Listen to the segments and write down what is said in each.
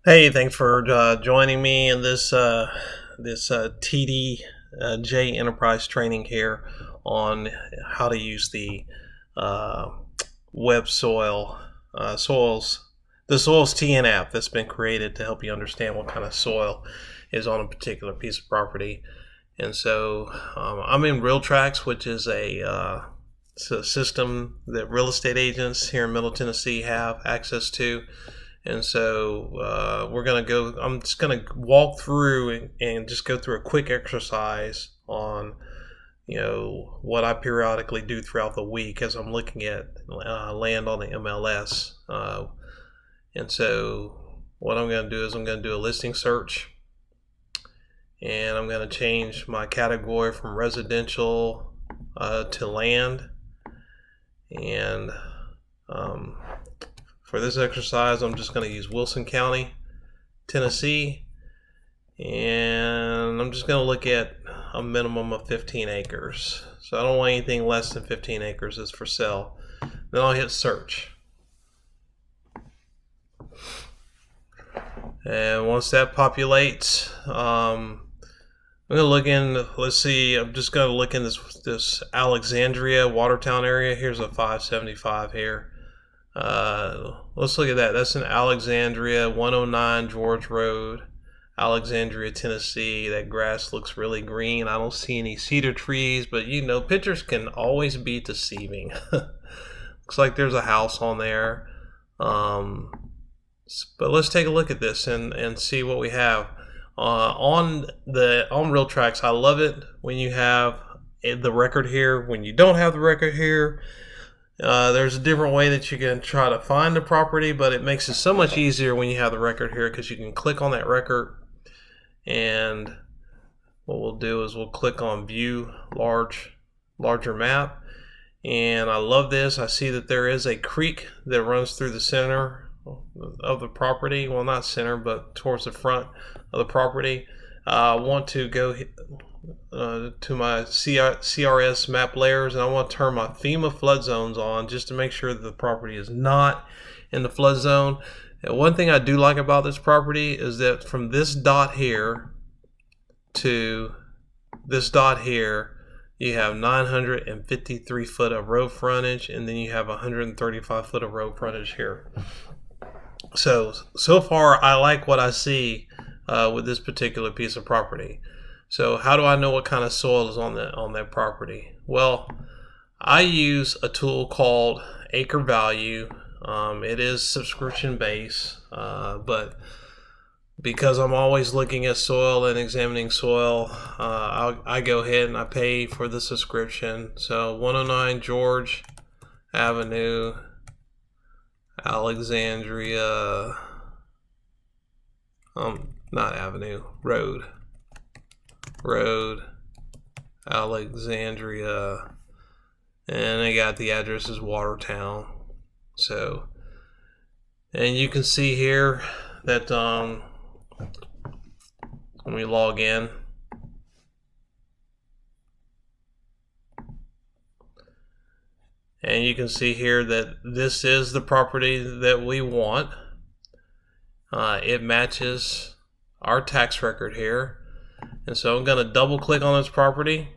Hey, thanks for joining me in this TDJ Enterprise training here on how to use the uh, web soils, the Soils TN app that's been created to help you understand what kind of soil is on a particular piece of property. And so I'm in RealTracks, which is it's a system that real estate agents here in Middle Tennessee have access to. And so I'm just going to walk through and just go through a quick exercise on, what I periodically do throughout the week as I'm looking at land on the MLS. And so what I'm going to do is I'm going to do a listing search, and I'm going to change my category from residential to land. And um, for this exercise, I'm just going to use Wilson County, Tennessee, and I'm just going to look at a minimum of 15 acres. So I don't want anything less than 15 acres is for sale. Then I'll hit search. And once that populates, I'm going to look in, let's see, I'm just going to look in this Alexandria, Watertown area. Here's a 575 here. Let's look at that. That's in Alexandria, 109 George Road, Alexandria, Tennessee. That grass looks really green. I don't see any cedar trees, but pictures can always be deceiving. Looks like there's a house on there. But let's take a look at this and see what we have. On RealTracks, I love it when you have the record here. When you don't have the record here, there's a different way that you can try to find the property, but it makes it so much easier when you have the record here because you can click on that record, and what we'll do is we'll click on View Larger Map. And I love this. I see that there is a creek that runs through the center of the property. Well, not center, but towards the front of the property. I want to go to my CRS map layers, and I want to turn my FEMA flood zones on just to make sure that the property is not in the flood zone. And one thing I do like about this property is that from this dot here to this dot here, you have 953 foot of road frontage, and then you have 135 foot of road frontage here. So far, I like what I see with this particular piece of property. So how do I know what kind of soil is on that property? Well, I use a tool called Acre Value. It is subscription based, but because I'm always looking at soil and examining soil, I go ahead and I pay for the subscription. So 109 George Avenue, Alexandria, not Avenue, Road, Alexandria, and I got the address is Watertown. So, and you can see here that when we log in, and you can see here that this is the property that we want. It matches our tax record here. And so I'm going to double click on this property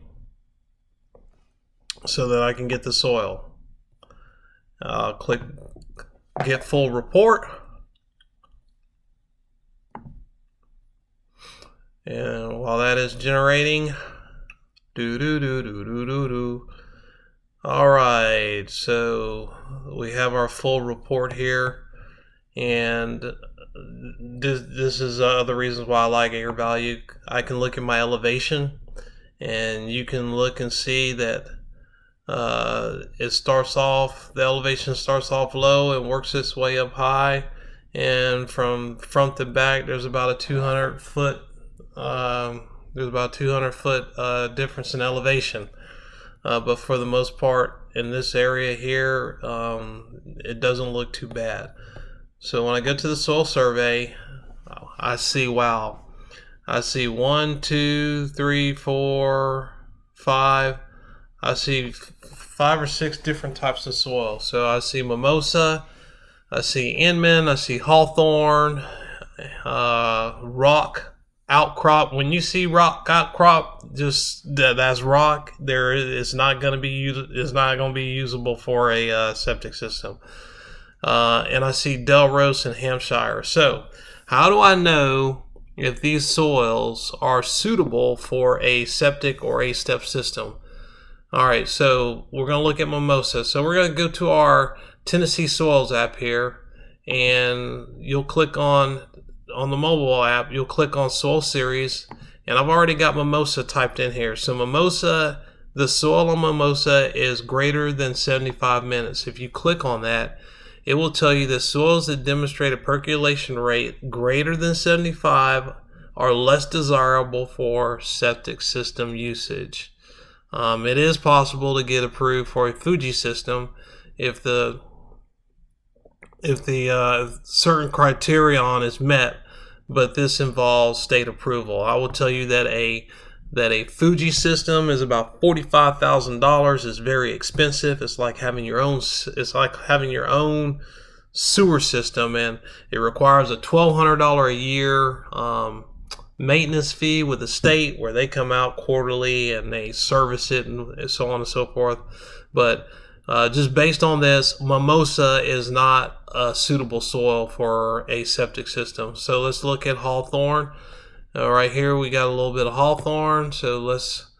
so that I can get the soil. Click Get Full Report. And while that is generating, all right, so we have our full report here, and this is the reasons why I like Acre Value. I can look at my elevation, and you can look and see that the elevation starts off low and works its way up high, and from front to back there's about a 200 foot difference in elevation. But for the most part, in this area here, it doesn't look too bad. So when I go to the soil survey, I see 1, 2, 3, 4, 5. I see 5 or 6 different types of soil. So I see mimosa, I see Inman, I see hawthorn, rock outcrop. When you see rock outcrop, just that's rock. It's not going to be usable for a septic system. And I see Delrose and Hampshire. So, how do I know if these soils are suitable for a septic or a step system? All right, so we're going to look at mimosa. So we're going to go to our Tennessee Soils app here, and you'll click on the mobile app, you'll click on Soil Series, and I've already got mimosa typed in here. So mimosa, the soil on mimosa is greater than 75 minutes. If you click on that, it will tell you that soils that demonstrate a percolation rate greater than 75 are less desirable for septic system usage. It is possible to get approved for a Fuji system if the certain criterion is met, but this involves state approval. I will tell you that a Fuji system is about $45,000. It's very expensive. It's like having your own sewer system, and it requires a $1,200 a year maintenance fee with the state, where they come out quarterly and they service it and so on and so forth. But just based on this, mimosa is not a suitable soil for a septic system. So let's look at hawthorn. Right here we got a little bit of hawthorn. So let's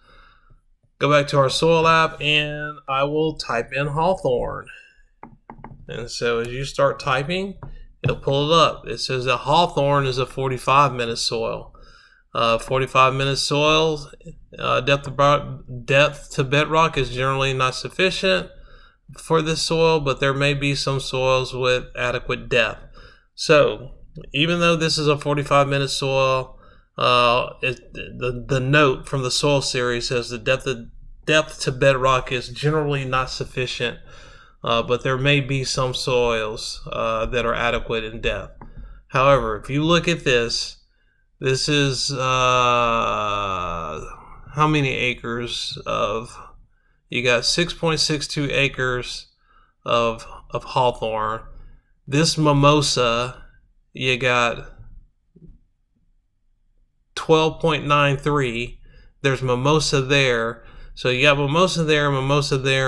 go back to our soil app, and I will type in hawthorn. And so as you start typing, it'll pull it up. It says that hawthorn is a 45-minute soil. 45-minute soil depth to bedrock is generally not sufficient for this soil, but there may be some soils with adequate depth. So even though this is a 45-minute soil, the note from the soil series says the depth to bedrock is generally not sufficient, but there may be some soils that are adequate in depth. However, if you look at this is how many acres of, you got 6.62 acres of hawthorn. This mimosa, you got 12.93. There's mimosa there. So you got mimosa there,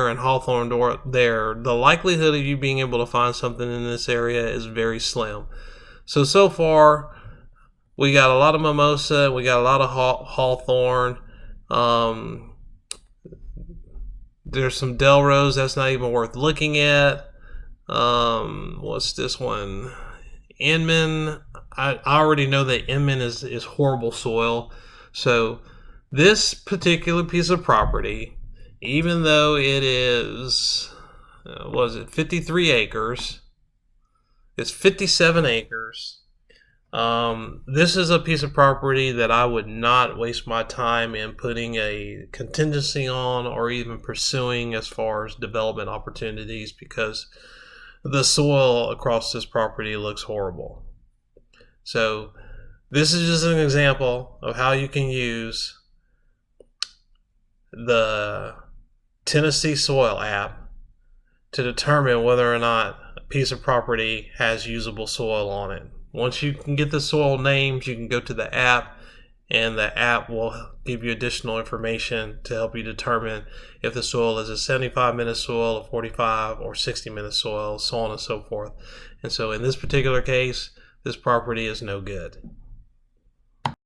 and hawthorn there. The likelihood of you being able to find something in this area is very slim. So far, we got a lot of mimosa, we got a lot of hawthorn. There's some Delrose, that's not even worth looking at. What's this one? Inman. I already know that Inman is horrible soil. So this particular piece of property, even though it is, 53 acres, it's 57 acres. This is a piece of property that I would not waste my time in putting a contingency on or even pursuing as far as development opportunities, because the soil across this property looks horrible. So this is just an example of how you can use the Tennessee Soil app to determine whether or not a piece of property has usable soil on it. Once you can get the soil names, you can go to the app, and the app will give you additional information to help you determine if the soil is a 75-minute soil, a 45 or 60-minute soil, so on and so forth. And so in this particular case, this property is no good.